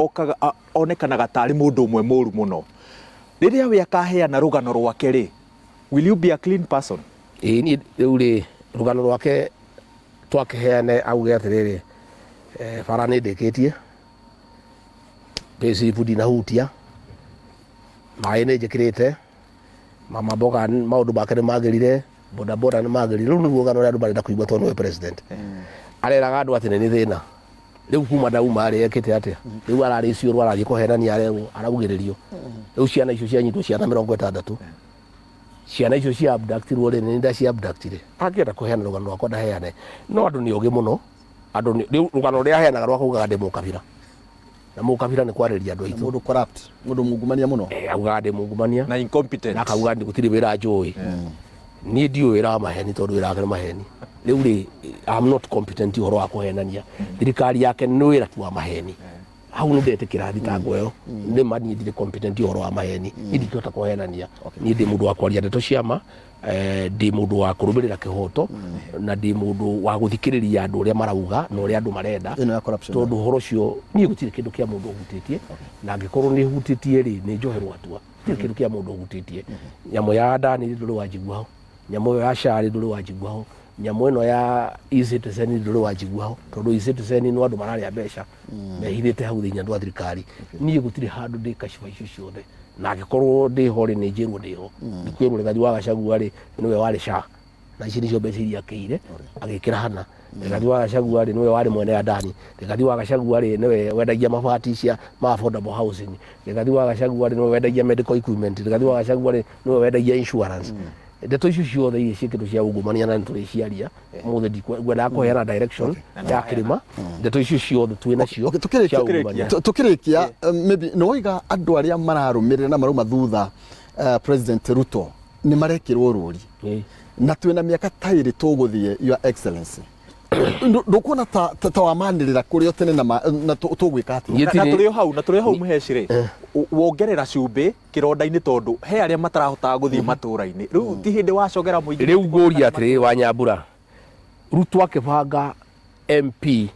okaga onekanaga tari mundu umwe muru muno riria we akaheana rugano rwake ri will you be a clean person? Ni uri rugano rwake twakeheane auge atiriri bara ni ndikitie besi budi na hutia mai ne jekirite mama boga maundu make ni magirire boda boda ni magirire riu ni rugano ria andu marenda kuigua tondu we president areraga andu atine ni thina riu kuma dauma ari ekite atia riu arari cio arari kuhenania araugirerio riu ciana icio cianyitwo ciana 60 ciana icio cia abductirwo ri ni nda cia abductire angienda kuheana rugano rwakwa ndaheane no andu ni ugi muno andu riu rugano ria heanaga rwa kugaga ndi mukabira na mukabira ni kwariria andu aitu mundu corrupt mundu mungumania muno augaga ndi mungumania na incompetent na kauga ndi gutiri wira njui ni ndio wira maheni tondu wira wake maheni riu ri I'm not competent uhoro wa kuhenania thirikari yake ni wira tu wa maheni hau ni ndetikira thitango yo ni mani ndire competent uhoro wa maheni ndikota kuhenania ni ndi mundu wa kwaria ndeto ciama ndi mundu wa kurubirira kihoto na ndi mundu wa guthikiriria andu uria marauga na uria andu marenda tondu uhoro cio ni gutire kindu kia mundu hutitie na angikorwo ni hutitie ri ni njoherwa atua gutire kindu kia mundu hutitie nyamo ya ndani nduru wajiguao nyamo ya shari nduru wajiguao nyamo ino ya e-citizen nduru wajiguao tondu e-citizen no andu mararia mbeca mehithite hau thinya andu a thirikari ni gutire handu ndi kashifa icio ciothe na gikorwo ndi hori ni njirwo ndiho ndikwirwo Rigathi wa Gachagua ri niwe wari sha na ici nicio mbeca iria akĩire agĩkĩra hana Rigathi wa Gachagua ri niwe wari mwene ya ndani Rigathi wa Gachagua ri niwe wendagia mabati cia ma affordable housing Rigathi wa Gachagua ri niwe wendagia medical equipment Rigathi wa Gachagua ri niwe wendagia insurance ndeto icio ciothe iria ciĩkĩtwo cia ungumania na nĩtũrĩ ciaria mũthĩ ndikwenda kũheana direction ya kĩrĩma ndeto icio ciothe twĩna cio tukirikia maybe no iga andu aria mararũmĩrĩra na maruma thutha President Ruto ni marekirwo rũri na twĩna mĩaka ta ĩrĩ tũgũthie your excellency ndukuna ta wamanirira kurio tene na tugwika ati na tũrĩ hau muhecire wongerera cumbi kironda-ini tondu he aria matarahota guthie matura-ini riu ti hindi wacogera muingi riu nguria atiri wa Nyambura Ruto akibanga MP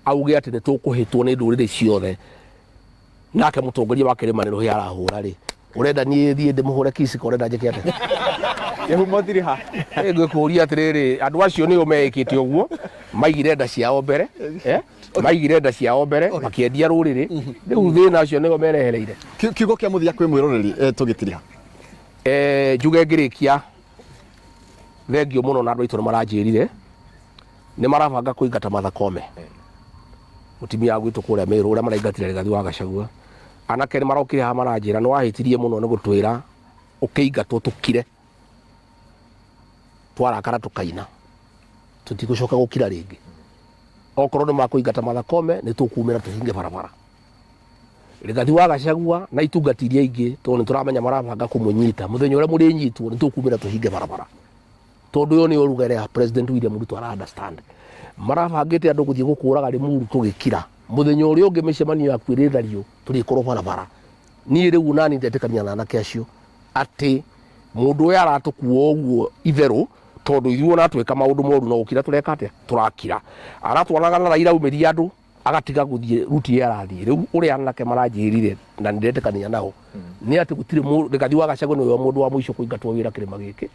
auge ati ni tukuhitwo ni ndurire ciothe nake mutongoria wa kirimaniro hi arahura ri urenda ni thie ndimuhure kisi ko urenda njike ati yehu mothiri ha ngikuria atiriri andu acio ni umekite uguo maigire nda ciao mbere maigire nda ciao mbere makiendia ruriri riu thina acio ni merehereire kiugo kia muthia kwi mwiroreri tugitiriha njuge ngirikia thengio muno na andu aitu maranjirire ni marabanga kuingata Martha Koome mutimia gwitu kuria Meru uria maraingatire Rigathi wa Gachagua anake ni marokire ha maranjira no wahitirie muno ni gutwira ukiingatwo tukire twarakara tukaina tutigucoka gukira ringi okorwo ni makuingata Martha Koome ni tukumira tuhinge barabara Rigathi wa Gachagua na itungatiria ingi tondu turamenya marabanga kumunyita muthenya uria muri nyitwo ni tukumira tuhinge barabara tondu yo ni urugere ya President William Ruto ara understand marabangite andu guthie gukuraga Limuru tugikira muthenya uria ungi micemanio ya kwirithario turikorwo barabara ni riu nani ndetekania na anake acio ati mundu uyu aratukuo uguo itheru tondu ithuo na tweka maundu moru no gukira tureka atia turakira aratwanaga na Raila umiria andu agatiga guthie ruti arathie riu uria anake maranjirire na ndetekania nao ni ati gutire Rigathi wa Gachagua niwe mundu wa muico kuingatwo wira kirima giki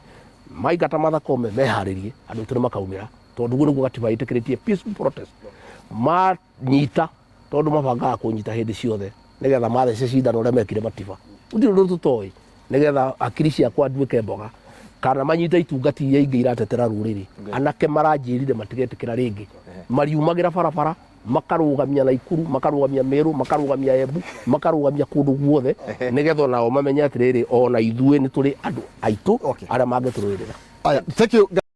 maingata Martha Koome meharirie andu tune makaumira tondu guo niguo gatiba itikiritie peaceful protest manyita tondu mabangaga kunyita hindi ciothe nigetha mathece cindano uria mekire matiba utire ndu tutoi nigetha akiri ciakwa nduike mboga kana manyita itungati iria ingi iratetera ruriri anake maranjirire matigetikira ringi mariumagira barabara makarugamia Naikuru makarugamia Meru makarugamia Embu makarugamia kundu guothe nigetha nao mamenya atiriri ona ithue ni turi andu aitu aria mangetururira aya thank you